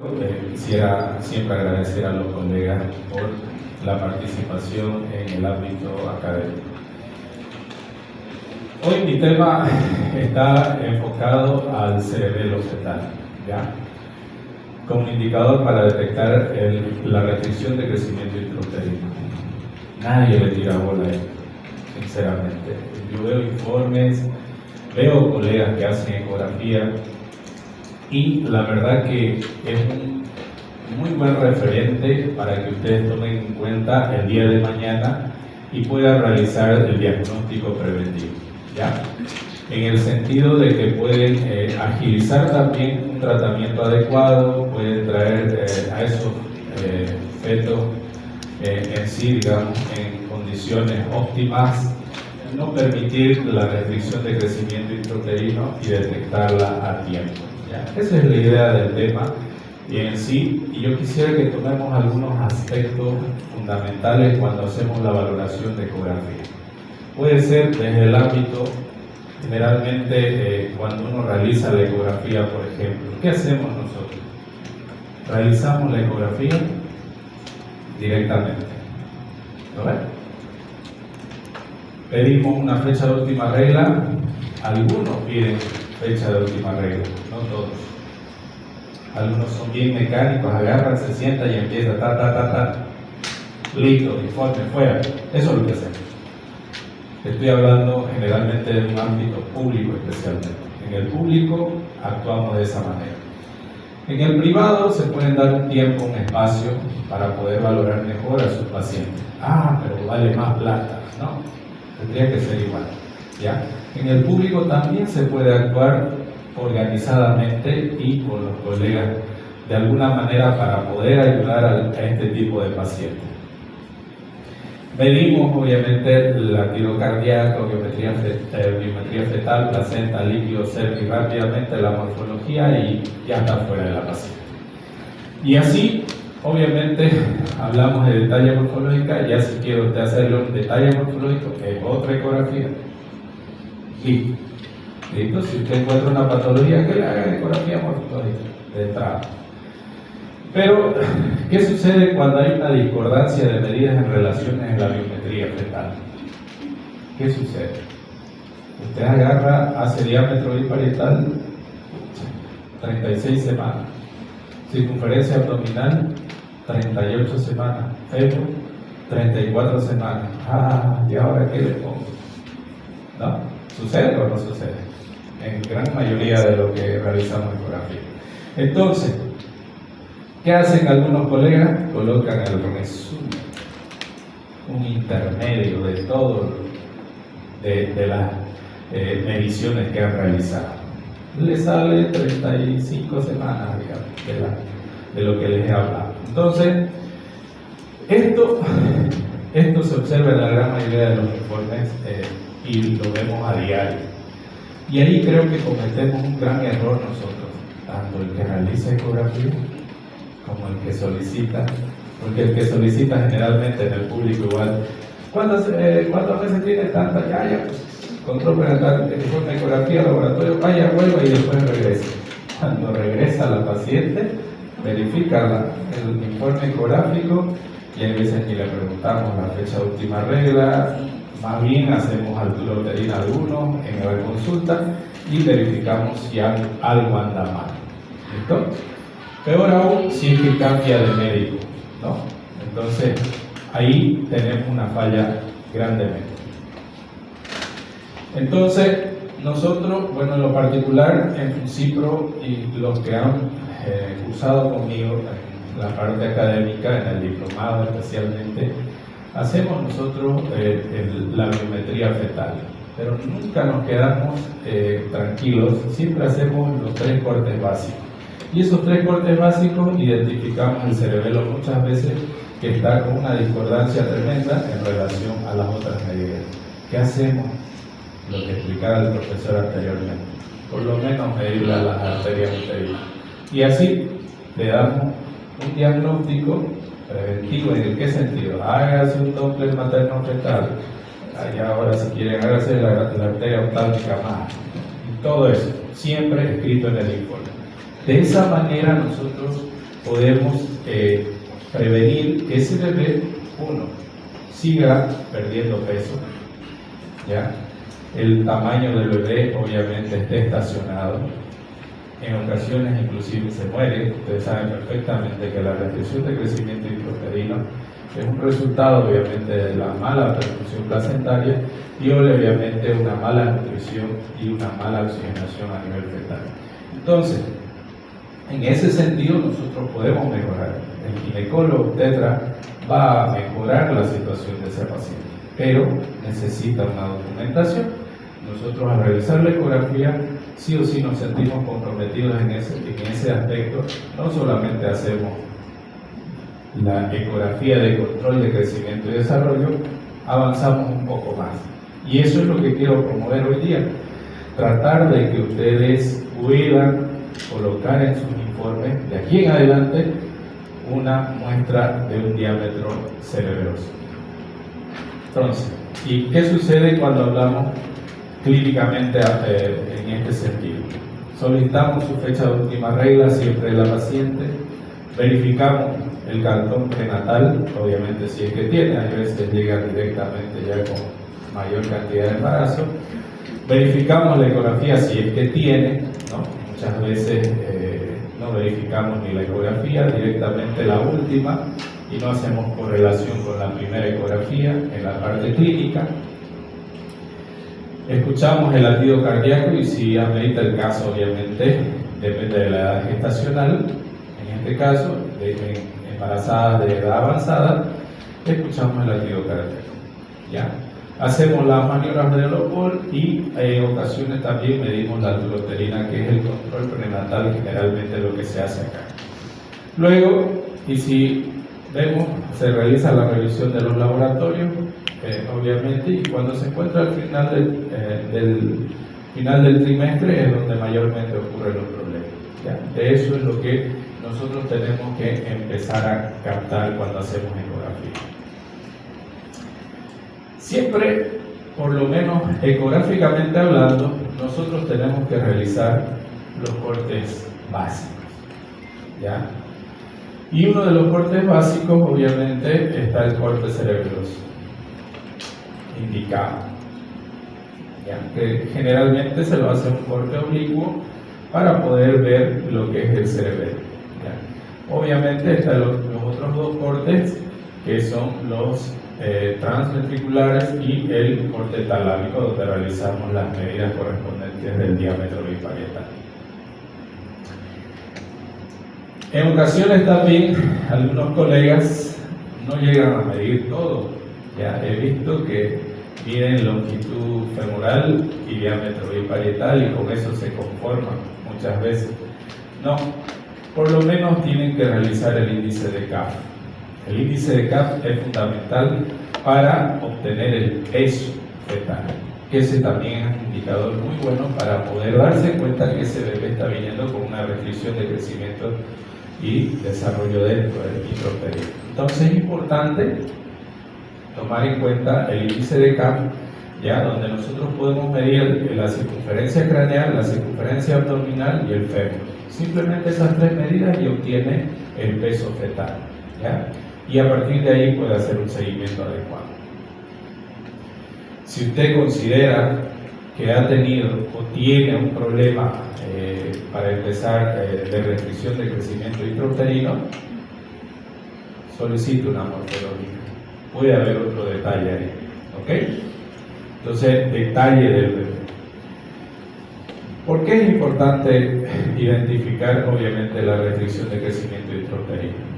Quisiera siempre agradecer a los colegas por la participación en el ámbito académico. Hoy mi tema está enfocado al cerebelo fetal, ¿ya? Como indicador para detectar la restricción de crecimiento intrauterino. Nadie le tira bola a esto, sinceramente. Yo veo informes, veo colegas que hacen ecografía y la verdad que es un muy buen referente para que ustedes tomen en cuenta el día de mañana y puedan realizar el diagnóstico preventivo, ¿ya? En el sentido de que pueden agilizar también un tratamiento adecuado, pueden traer a esos fetos en sí, digamos, en condiciones óptimas, no permitir la restricción de crecimiento intrauterino y detectarla a tiempo, ¿ya? Esa es la idea del tema y en sí, y yo quisiera que tomemos algunos aspectos fundamentales cuando hacemos la valoración de ecografía. Puede ser desde el ámbito, generalmente cuando uno realiza la ecografía, por ejemplo, ¿qué hacemos nosotros? Realizamos la ecografía directamente, ¿lo ven? Pedimos una fecha de última regla, algunos piden fecha de última regla, no todos. Algunos son bien mecánicos, agarran, se sientan y empiezan listo, informe, fuera. Eso es lo que hacemos. Estoy hablando generalmente de un ámbito público especialmente. En el público actuamos de esa manera. En el privado se pueden dar un tiempo, un espacio para poder valorar mejor a sus pacientes. Pero vale más plata. No, tendría que ser igual, ¿ya? En el público también se puede actuar organizadamente y con los colegas de alguna manera para poder ayudar a este tipo de pacientes. Medimos obviamente el latido cardíaco, biometría fetal, placenta, líquido, cervix, rápidamente la morfología y ya está fuera de la paciente. Y así, obviamente, hablamos de detalle morfológica, ya si quiere usted hacerle un detalle morfológico, que es otra ecografía. Y listo, si usted encuentra una patología, que le haga ecografía morfológica de entrada. Pero, ¿qué sucede cuando hay una discordancia de medidas en relaciones en la biometría fetal? ¿Qué sucede? Usted agarra, hace diámetro biparietal, 36 semanas. Circunferencia abdominal, 38 semanas. Feto, 34 semanas. ¿Y ahora qué le pongo? ¿No? ¿Sucede o no sucede? En gran mayoría de lo que realizamos ecografía. Entonces, ¿qué hacen algunos colegas? Colocan el resumen, un intermedio de todo, de las mediciones que han realizado. Le sale 35 semanas, digamos, de lo que les he hablado. Entonces, esto se observa en la gran mayoría de los informes y lo vemos a diario. Y ahí creo que cometemos un gran error nosotros, tanto el que realiza ecografía como el que solicita, porque el que solicita generalmente en el público igual, ¿cuántas veces tiene tanta? Ya, control prenatal, informe de ecografía, laboratorio, vaya, vuelva y después regresa. Cuando regresa la paciente, verifica el informe ecográfico y a veces ni le preguntamos la fecha de última regla, más bien hacemos altura uterina algunos en la consulta y verificamos si algo anda mal. ¿Listo? Peor aún si es que cambia de médico, ¿no? Entonces, ahí tenemos una falla grandemente. Entonces, nosotros, bueno, en lo particular, en FUNCIPRO y los que han cursado conmigo en la parte académica, en el diplomado especialmente, hacemos nosotros la biometría fetal, pero nunca nos quedamos tranquilos, siempre hacemos los 3 cortes básicos. Y esos 3 cortes básicos identificamos el cerebelo muchas veces que está con una discordancia tremenda en relación a las otras medidas. ¿Qué hacemos? Lo que explicaba el profesor anteriormente. Por lo menos medirle a las arterias uterinas. Y así le damos un diagnóstico preventivo. ¿En qué sentido? Hágase un Doppler materno fetal. Allá ahora si quieren, hágase la arteria oftálmica más. Y todo eso, siempre escrito en el informe. De esa manera nosotros podemos prevenir que ese bebé, uno, siga perdiendo peso, ¿ya? El tamaño del bebé obviamente esté estacionado, en ocasiones inclusive se muere. Ustedes saben perfectamente que la restricción de crecimiento intrauterino es un resultado obviamente de la mala perfusión placentaria y obviamente una mala nutrición y una mala oxigenación a nivel fetal. Entonces, en ese sentido nosotros podemos mejorar. El ginecólogo obstetra va a mejorar la situación de ese paciente, pero necesita una documentación. Nosotros al realizar la ecografía sí o sí nos sentimos comprometidos en ese aspecto. No solamente hacemos la ecografía de control de crecimiento y desarrollo, avanzamos un poco más. Y eso es lo que quiero promover hoy día. Tratar de que ustedes puedan colocar en sus informes de aquí en adelante una muestra de un diámetro cerebroso. Entonces, ¿y qué sucede cuando hablamos clínicamente en este sentido? Solicitamos su fecha de última regla siempre de la paciente, verificamos el cartón prenatal, obviamente si es que tiene, a veces llega directamente ya con mayor cantidad de embarazo, verificamos la ecografía si es que tiene, ¿no? Muchas veces no verificamos ni la ecografía, directamente la última, y no hacemos correlación con la primera ecografía en la parte clínica. Escuchamos el latido cardíaco y si amerita el caso, obviamente, depende de la edad gestacional. En este caso, embarazadas de edad avanzada, escuchamos el latido cardíaco. ¿Ya? Hacemos las maniobras de Lopol y en ocasiones también medimos la altura uterina, que es el control prenatal, generalmente lo que se hace acá. Luego, y si vemos, se realiza la revisión de los laboratorios, obviamente, y cuando se encuentra al final del trimestre es donde mayormente ocurren los problemas. ¿Ya? De eso es lo que nosotros tenemos que empezar a captar cuando hacemos ecografía. Siempre, por lo menos ecográficamente hablando, nosotros tenemos que realizar los cortes básicos, ¿ya? Y uno de los cortes básicos, obviamente, está el corte cerebroso, indicado, ¿ya? Que generalmente se lo hace un corte oblicuo para poder ver lo que es el cerebelo, ¿ya? Obviamente están los otros dos cortes, que son los transventriculares y el corte talámico, donde realizamos las medidas correspondientes del diámetro biparietal. En ocasiones también algunos colegas no llegan a medir todo. Ya he visto que miden longitud femoral y diámetro biparietal y con eso se conforman muchas veces. No, por lo menos tienen que realizar el índice de CAF. El índice de CAF es fundamental para obtener el peso fetal, que ese también es un indicador muy bueno para poder darse cuenta que ese bebé está viniendo con una restricción de crecimiento y desarrollo dentro del intrauterino. Entonces es importante tomar en cuenta el índice de CAF, ya donde nosotros podemos medir la circunferencia craneal, la circunferencia abdominal y el fémur. Simplemente esas tres medidas y obtiene el peso fetal, ¿ya? Y a partir de ahí puede hacer un seguimiento adecuado. Si usted considera que ha tenido o tiene un problema para empezar de restricción de crecimiento intrauterino, solicite una morfología. Puede haber otro detalle ahí, ¿ok? Entonces, detalle del bebé. ¿Por qué es importante identificar, obviamente, la restricción de crecimiento intrauterino?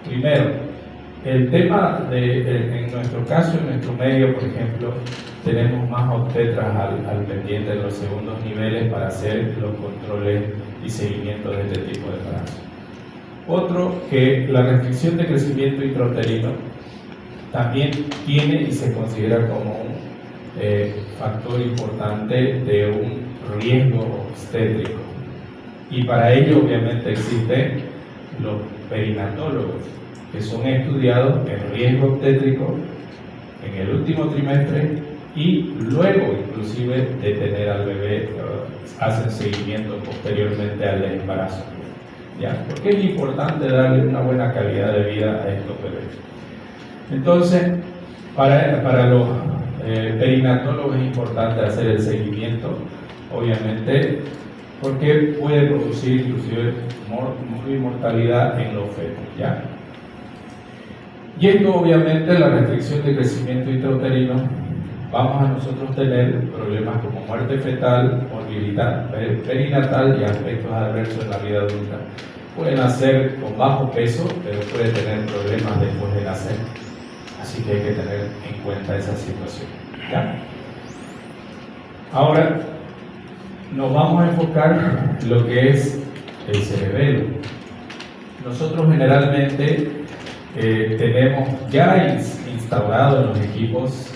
Primero, el tema en nuestro caso, en nuestro medio, por ejemplo, tenemos más obstetras al pendiente de los segundos niveles para hacer los controles y seguimiento de este tipo de embarazo. Otro, que la restricción de crecimiento intrauterino también tiene y se considera como un factor importante de un riesgo obstétrico. Y para ello, obviamente, existen los perinatólogos, que son estudiados en riesgo obstétrico en el último trimestre y luego inclusive de tener al bebé, hacen seguimiento posteriormente al embarazo. ¿ya? Porque es importante darle una buena calidad de vida a estos bebés. Entonces, para los perinatólogos es importante hacer el seguimiento, obviamente, porque puede producir inclusive mortalidad en los fetos, ¿ya? Y esto obviamente, la restricción de crecimiento intrauterino, vamos a nosotros tener problemas como muerte fetal, morbilidad perinatal y aspectos adversos en la vida adulta. Puede nacer con bajo peso, pero puede tener problemas después de nacer. Así que hay que tener en cuenta esa situación, ¿ya? Ahora, nos vamos a enfocar en lo que es el cerebelo. Nosotros generalmente tenemos ya instaurado en los equipos,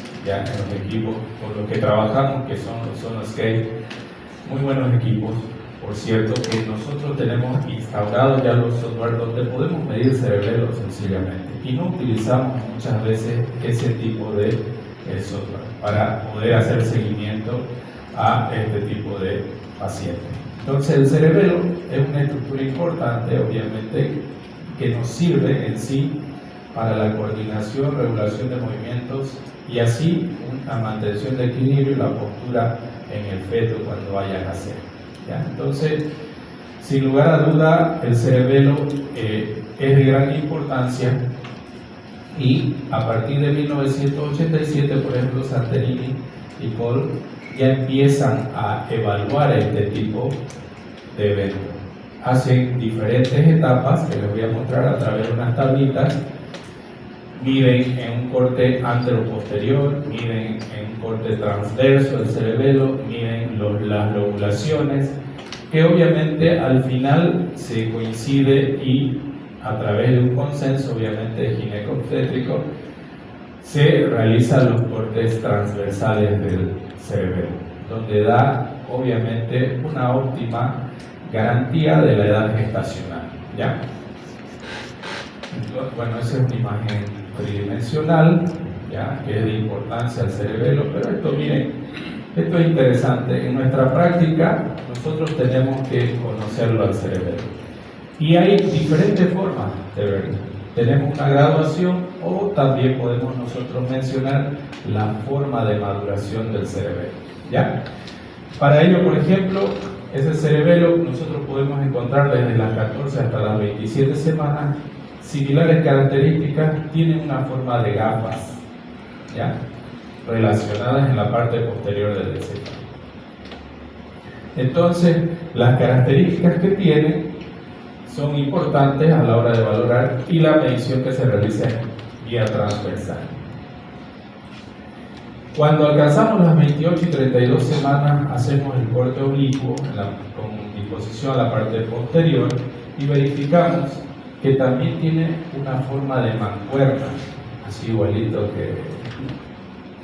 con los que trabajamos, que son los Sonoscape, muy buenos equipos. Por cierto, que nosotros tenemos instaurados ya los software donde podemos medir cerebelo sencillamente y no utilizamos muchas veces ese tipo de software para poder hacer seguimiento a este tipo de pacientes. Entonces, el cerebelo es una estructura importante, obviamente, que nos sirve en sí para la coordinación, regulación de movimientos y así una mantención de equilibrio y la postura en el feto cuando vaya a nacer, ¿ya? Entonces, sin lugar a duda, el cerebelo es de gran importancia y a partir de 1987, por ejemplo, Santerini y Paul ya empiezan a evaluar este tipo de eventos. Hacen diferentes etapas que les voy a mostrar a través de unas tablitas. Miden en un corte anteroposterior, miden en un corte transverso del cerebelo, miden las lobulaciones, que obviamente al final se coincide y a través de un consenso, obviamente ginecobstétrico, se realizan los cortes transversales del cerebelo, donde da obviamente una óptima garantía de la edad gestacional, ¿ya? Entonces, bueno, esa es una imagen tridimensional, ¿ya? Que es de importancia al cerebelo, pero esto, miren, esto es interesante. En nuestra práctica, nosotros tenemos que conocerlo al cerebelo. Y hay diferentes formas de verlo. Tenemos una graduación o también podemos nosotros mencionar la forma de maduración del cerebelo, ¿ya? Para ello, por ejemplo, ese cerebelo nosotros podemos encontrar desde las 14 hasta las 27 semanas. Similares características, tienen una forma de gafas, ¿ya? Relacionadas en la parte posterior del encéfalo. Entonces, las características que tienen son importantes a la hora de valorar y la medición que se realiza en vía transversal. Cuando alcanzamos las 28 y 32 semanas, hacemos el corte oblicuo con disposición a la parte posterior y verificamos que también tiene una forma de mancuerna, así igualito que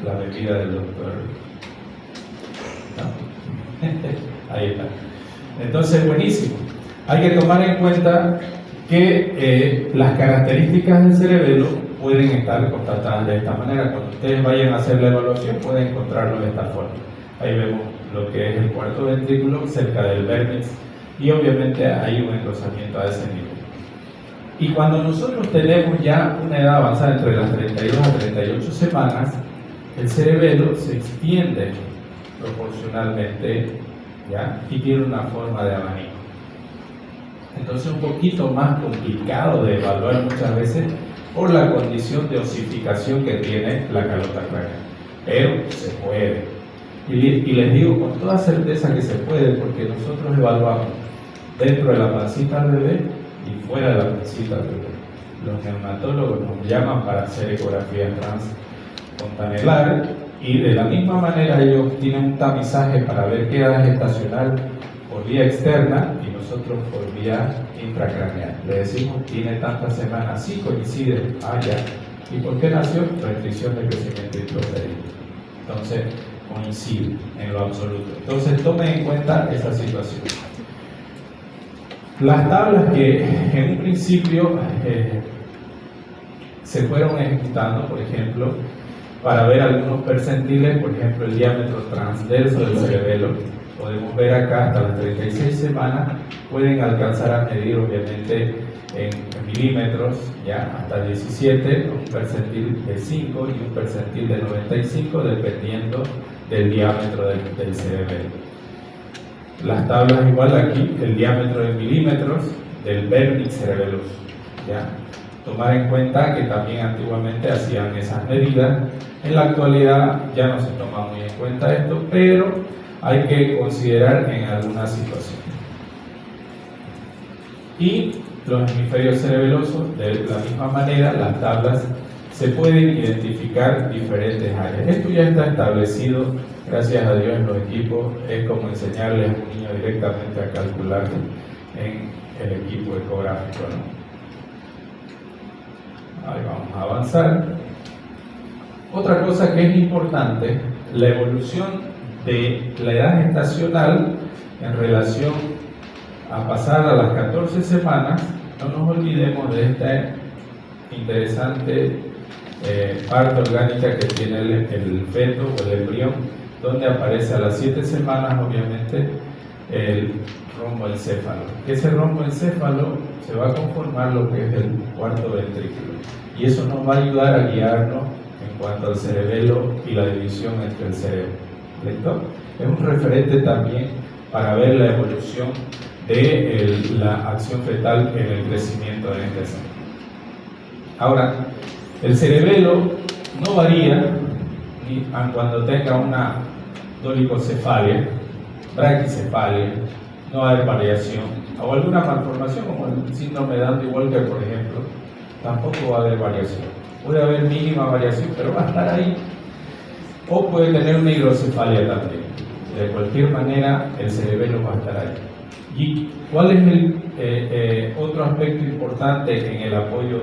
la bebida del doctor, ¿no? Ahí está. Entonces, buenísimo. Hay que tomar en cuenta que las características del cerebelo pueden estar constatadas de esta manera. Cuando ustedes vayan a hacer la evaluación, pueden encontrarlo de esta forma. Ahí vemos lo que es el cuarto ventrículo cerca del vértex y obviamente hay un engrosamiento a ese nivel. Y cuando nosotros tenemos ya una edad avanzada entre las 32 a 38 semanas, el cerebelo se extiende proporcionalmente, ¿ya? Y tiene una forma de abanico. Entonces, un poquito más complicado de evaluar muchas veces por la condición de osificación que tiene la calota craneal. Pero se puede. Y les digo con toda certeza que se puede, porque nosotros evaluamos dentro de la pancita del bebé y fuera de la pancita del bebé. Los neonatólogos nos llaman para hacer ecografía transfontanelar y de la misma manera ellos tienen un tamizaje para ver qué edad gestacional por vía externa y nosotros por vía intracraneal. Le decimos, tiene tantas semanas, sí coincide, ya. ¿Y por qué nació? Restricción de crecimiento intrauterino. Entonces, coincide en lo absoluto. Entonces, tomen en cuenta esa situación. Las tablas que en un principio se fueron ejecutando, por ejemplo, para ver algunos percentiles, por ejemplo, el diámetro transverso del cerebelo, podemos ver acá hasta las 36 semanas, pueden alcanzar a medir obviamente en milímetros, ya hasta 17, un percentil de 5 y un percentil de 95, dependiendo del diámetro del cerebelo. Las tablas igual aquí, el diámetro en milímetros del vértice cerebeloso, ¿ya? Tomar en cuenta que también antiguamente hacían esas medidas. En la actualidad ya no se toma muy en cuenta esto, pero hay que considerar en algunas situaciones. Y los hemisferios cerebelosos, de la misma manera, las tablas se pueden identificar diferentes áreas. Esto ya está establecido, gracias a Dios, en los equipos. Es como enseñarles a un niño directamente a calcular en el equipo ecográfico, ¿no? Ahí vamos a avanzar. Otra cosa que es importante, la evolución de la edad gestacional en relación a pasar a las 14 semanas. No nos olvidemos de esta interesante parte orgánica que tiene el feto o el embrión, donde aparece a las 7 semanas, obviamente, el romboencéfalo. Ese romboencéfalo se va a conformar lo que es el cuarto ventrículo, y eso nos va a ayudar a guiarnos en cuanto al cerebelo y la división entre el cerebro. ¿Listo? Es un referente también para ver la evolución de la acción fetal en el crecimiento de este ser. Ahora, el cerebelo no varía ni cuando tenga una dolicocefalia, braquicefalia, no va a haber variación, o alguna malformación como el síndrome de Andy-Walker, por ejemplo, tampoco va a haber variación. Puede haber mínima variación, pero va a estar ahí. O puede tener una hidrocefalia también. De cualquier manera, el cerebelo va a estar ahí. ¿Y cuál es el otro aspecto importante en el apoyo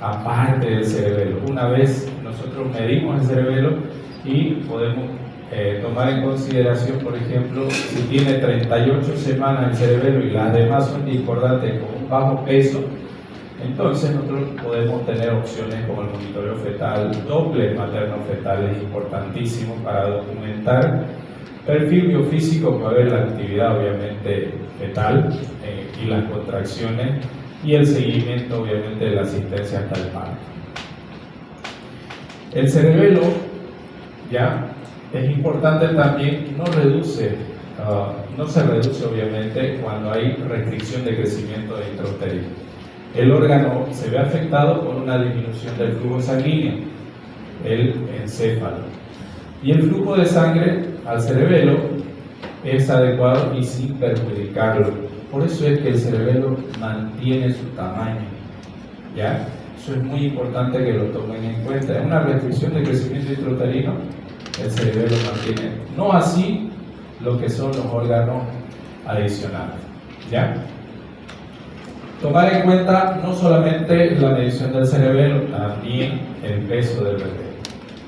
aparte del cerebelo? Una vez nosotros medimos el cerebelo y podemos tomar en consideración, por ejemplo, si tiene 38 semanas el cerebelo y las demás son discordantes con un bajo peso, entonces nosotros podemos tener opciones como el monitoreo fetal, Doppler materno-fetal es importantísimo para documentar perfil biofísico, para ver la actividad obviamente fetal y las contracciones y el seguimiento obviamente de la asistencia hasta el parto. El cerebelo ya es importante también, no se reduce obviamente cuando hay restricción de crecimiento intrauterino. El órgano se ve afectado por una disminución del flujo sanguíneo, el encéfalo. Y el flujo de sangre al cerebelo es adecuado y sin perjudicarlo. Por eso es que el cerebelo mantiene su tamaño, ¿ya? Eso es muy importante que lo tomen en cuenta. En una restricción de crecimiento intrauterino, el cerebelo mantiene. No así lo que son los órganos adicionales, ¿ya? Tomar en cuenta no solamente la medición del cerebelo, también el peso del bebé.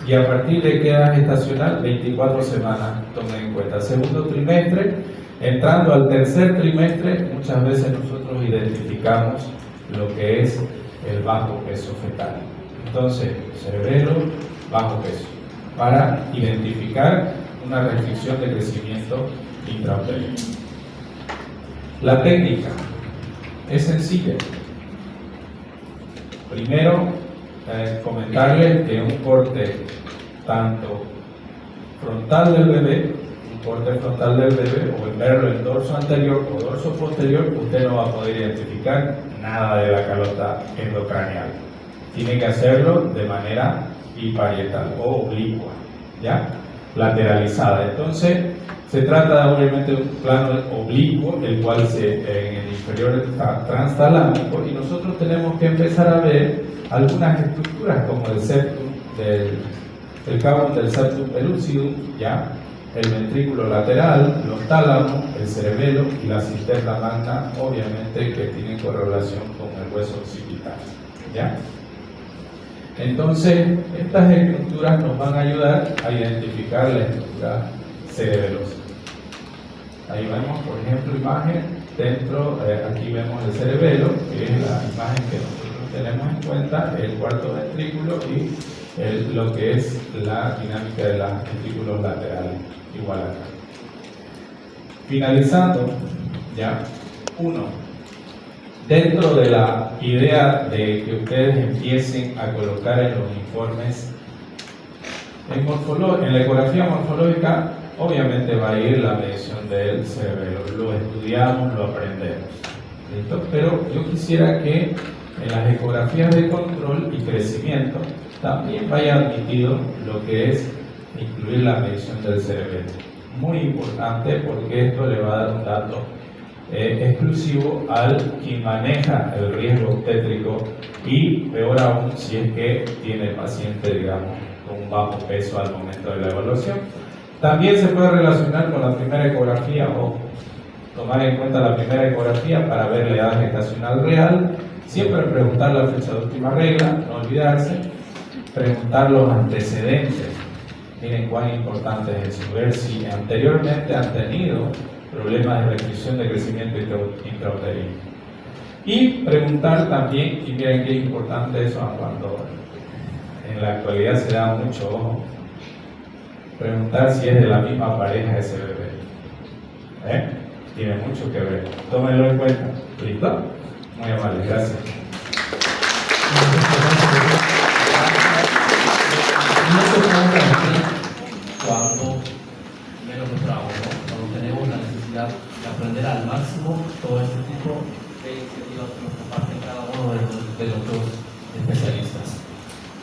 Y a partir de qué edad gestacional, 24 semanas, tomen en cuenta. Segundo trimestre, entrando al tercer trimestre, muchas veces nosotros identificamos lo que es el bajo peso fetal. Entonces, cerebelo, bajo peso, para identificar una restricción de crecimiento intrauterino. La técnica es sencilla. Primero, comentarles que un corte tanto frontal del bebé, un corte frontal del bebé, o el verlo en dorso anterior o dorso posterior, usted no va a poder identificar nada de la calota endocraneal. Tiene que hacerlo de manera biparietal o oblicua, ¿ya? Lateralizada. Entonces, se trata obviamente de un plano oblicuo, el cual en el inferior está transtalámico, y nosotros tenemos que empezar a ver algunas estructuras como el septum, el cabo del septum pellucidum, ya, el ventrículo lateral, los tálamos, el cerebelo y la cisterna magna, obviamente que tienen correlación con el hueso occipital, ¿ya? Entonces, estas estructuras nos van a ayudar a identificar la estructura cerebelosa. Ahí vemos, por ejemplo, imagen dentro, aquí vemos el cerebelo, que es la imagen que nosotros tenemos en cuenta, el cuarto ventrículo y lo que es la dinámica de los ventrículos laterales, igual acá. Finalizando, ya, uno, dentro de la idea de que ustedes empiecen a colocar en los informes, en la ecografía morfológica, obviamente va a ir la medición del cerebelo, lo estudiamos, lo aprendemos, ¿listo? Pero yo quisiera que en las ecografías de control y crecimiento también vaya admitido lo que es incluir la medición del cerebelo. Muy importante, porque esto le va a dar un dato exclusivo al quien maneja el riesgo obstétrico, y peor aún si es que tiene el paciente, digamos, con un bajo peso al momento de la evaluación. También se puede relacionar con la primera ecografía, o tomar en cuenta la primera ecografía para ver la edad gestacional real. Siempre preguntar la fecha de última regla, no olvidarse. Preguntar los antecedentes. Miren cuán importante es eso, ver si anteriormente han tenido problemas de restricción de crecimiento intrauterino. Y preguntar también, y miren qué importante eso cuando en la actualidad se da mucho ojo, preguntar si es de la misma pareja ese bebé. Tiene mucho que ver. Tómenlo en cuenta. ¿Listo? Muy amable, gracias. Cuando menos lo trabajo, ¿no? Cuando tenemos la necesidad de aprender al máximo todo este tipo de iniciativas que nos comparten cada uno de los dos especialistas.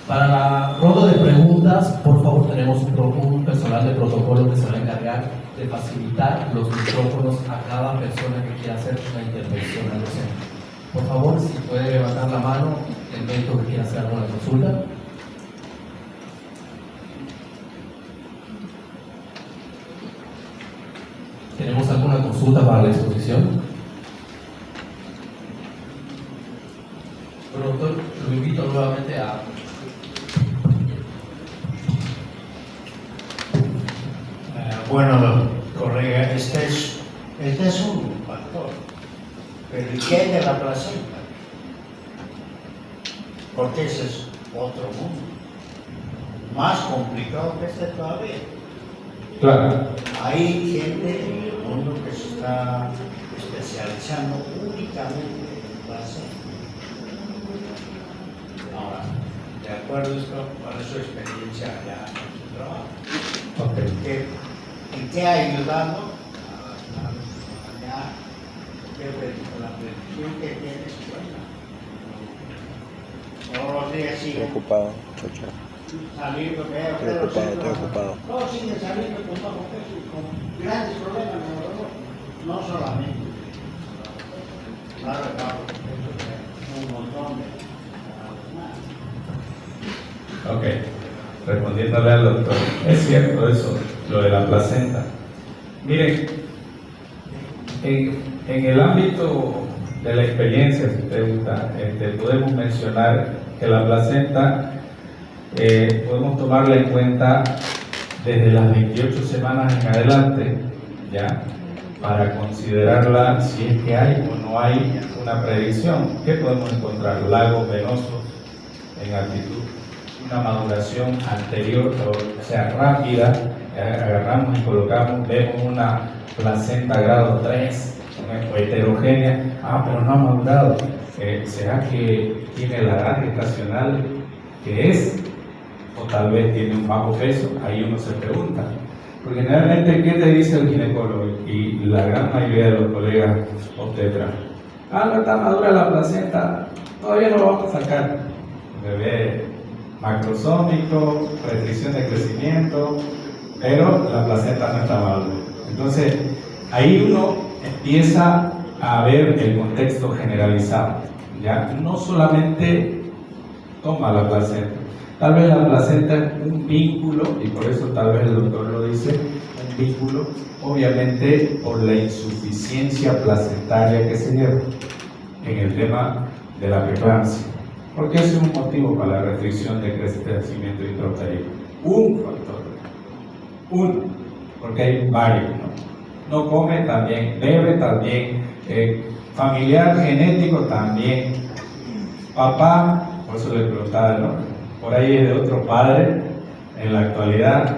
Para la ronda de preguntas, por favor, tenemos un personal de protocolo que se va a encargar de facilitar los micrófonos a cada persona que quiera hacer una intervención al docente. Por favor, si puede levantar la mano el médico que quiera hacer alguna consulta. ¿Tenemos alguna consulta para la exposición? Bueno, doctor, lo invito nuevamente a... Bueno, colega, este es un factor, pero ¿y qué hay de la placenta? Porque ese es otro mundo, más complicado que este todavía. Claro. Hay gente en el mundo que se está especializando únicamente en placenta. Ahora, de acuerdo con su experiencia allá en su trabajo. Okay. ¿En qué ha ayudado a la predicción que tiene escuela? Todos los días siguen. Estoy ocupado, chacho. Saliendo, Estoy ocupado. Todos siguen saliendo con bajo peso y con grandes problemas neurológicos. No solamente. Claro, un montón de. Ok, respondiéndole al doctor, es cierto eso, lo de la placenta. Miren, en el ámbito de la experiencia, si te gusta, podemos mencionar que la placenta podemos tomarla en cuenta desde las 28 semanas en adelante, ya, para considerarla si es que hay o no hay una predicción. ¿Qué podemos encontrar? Lagos venosos en altitud, una maduración anterior, o sea, rápida, agarramos y colocamos, vemos una placenta grado 3, o heterogénea, pero no ha madurado. ¿Será que tiene la edad gestacional que es? O tal vez tiene un bajo peso. Ahí uno se pregunta. Porque generalmente, ¿qué te dice el ginecólogo? Y la gran mayoría de los colegas obstetras: no está madura la placenta, todavía no lo vamos a sacar. Bebé macrosómico, restricción de crecimiento, pero la placenta no está madura. Entonces, ahí uno empieza a ver el contexto generalizado. ¿Ya? No solamente toma la placenta. Tal vez la placenta es un vínculo, y por eso tal vez el doctor lo dice, un vínculo, obviamente por la insuficiencia placentaria que se lleva en el tema de la preeclampsia. Porque ese es un motivo para la restricción de crecimiento intrauterino. Un factor. Uno, porque hay varios, ¿no? No come también, bebe también, familiar genético también. Papá, por eso le preguntaba, ¿no? Por ahí es de otro padre, en la actualidad,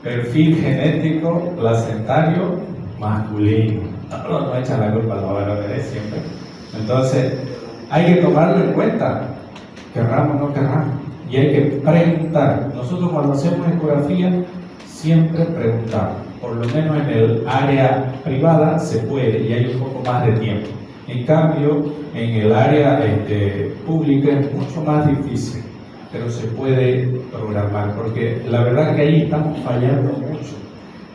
perfil genético, placentario, masculino. No echan la culpa a los varones siempre. Entonces, hay que tomarlo en cuenta, querramos o no querramos. Y hay que preguntar. Nosotros cuando hacemos ecografía, siempre preguntamos. Por lo menos en el área privada se puede y hay un poco más de tiempo. En cambio, en el área pública es mucho más difícil, pero se puede programar, porque la verdad que ahí estamos fallando mucho.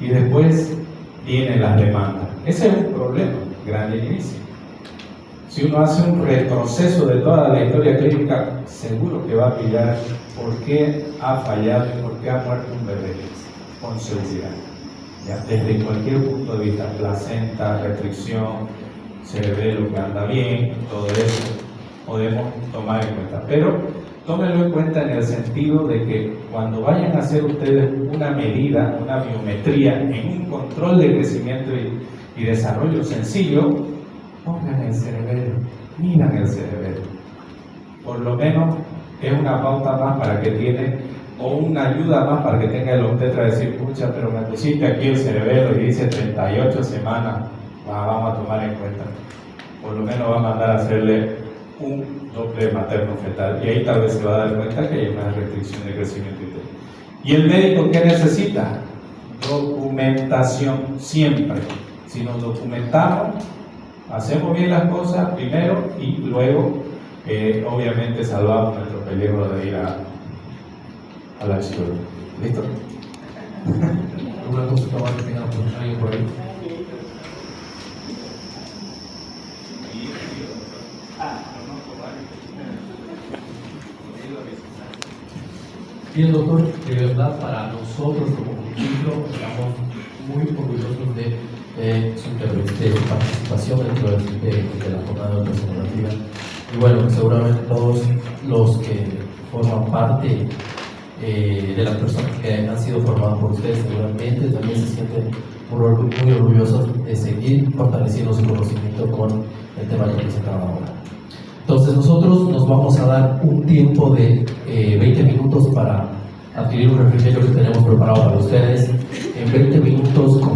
Y después vienen las demandas. Ese es un problema grandísimo. Si uno hace un retroceso de toda la historia clínica, seguro que va a pillar por qué ha fallado y por qué ha muerto un bebé, con seguridad. ¿Ya? Desde cualquier punto de vista, placenta, restricción, cerebelo que anda bien, todo eso podemos tomar en cuenta. Pero tómenlo en cuenta en el sentido de que cuando vayan a hacer ustedes una medida, una biometría en un control de crecimiento y desarrollo sencillo, pongan el cerebelo, miran el cerebelo. Por lo menos es una pauta más para que tiene, o una ayuda más para que tenga el obstetra a decir, pucha, pero me pusiste aquí el cerebelo y dice 38 semanas, vamos a tomar en cuenta. Por lo menos va a mandar a hacerle un doble materno-fetal y ahí tal vez se va a dar cuenta que hay una restricción de crecimiento interior. ¿Y el médico qué necesita? Documentación, siempre. Si nos documentamos, hacemos bien las cosas primero y luego, obviamente, salvamos nuestro peligro de ir a la psicóloga. ¿Listo? ¿Alguna consulta más que tengan por alguien por ahí? Bien, doctor, de verdad para nosotros como municipio estamos muy orgullosos de su participación dentro de la jornada de ultrasonografía. Y bueno, seguramente todos los que forman parte de las personas que han sido formadas por ustedes seguramente también se sienten muy orgullosos de seguir fortaleciendo su conocimiento con el tema que presentaba ahora. Entonces nosotros nos vamos a dar un tiempo de 20 minutos para adquirir un refrigerio que tenemos preparado para ustedes. En 20 minutos